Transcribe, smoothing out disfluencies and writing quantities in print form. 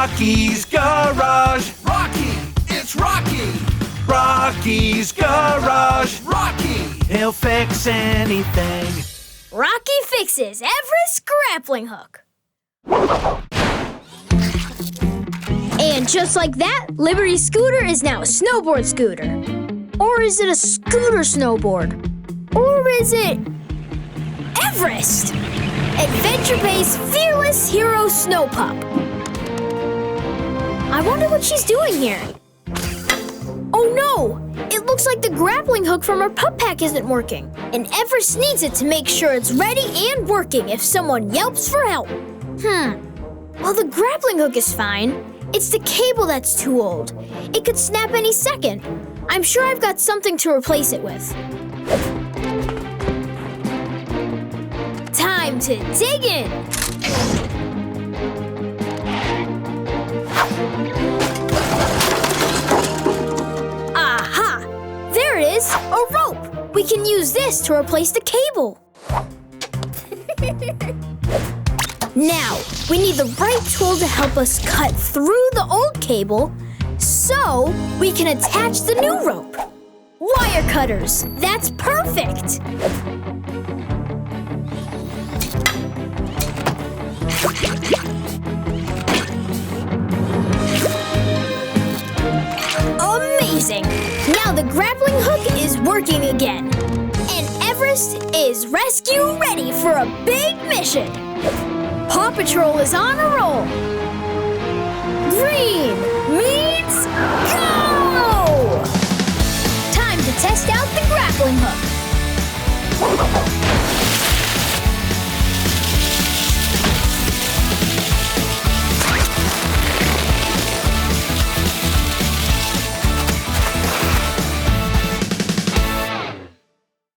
Rocky's Garage. Rocky, it's Rocky. Rocky's Garage. Rocky. He'll fix anything. Rocky fixes Everest grappling hook. And just like that, Liberty's scooter is now a snowboard scooter. Or is it a scooter snowboard? Or is it Everest? Adventure-based fearless hero snow pup. I wonder what she's doing here. Oh no! It looks like the grappling hook from her pup pack isn't working. And Everest needs it to make sure it's ready and working if someone yelps for help. Well, the grappling hook is fine. It's the cable that's too old. It could snap any second. I'm sure I've got something to replace it with. Time to dig in. Aha! There it is, a rope. We can use this to replace the cable. Now, we need the right tool to help us cut through the old cable so we can attach the new rope. Wire cutters, that's perfect. Amazing! Now the grappling hook is working again. And Everest is rescue ready for a big mission. PAW Patrol is on a roll. Green means go! Time to test out the grappling hook.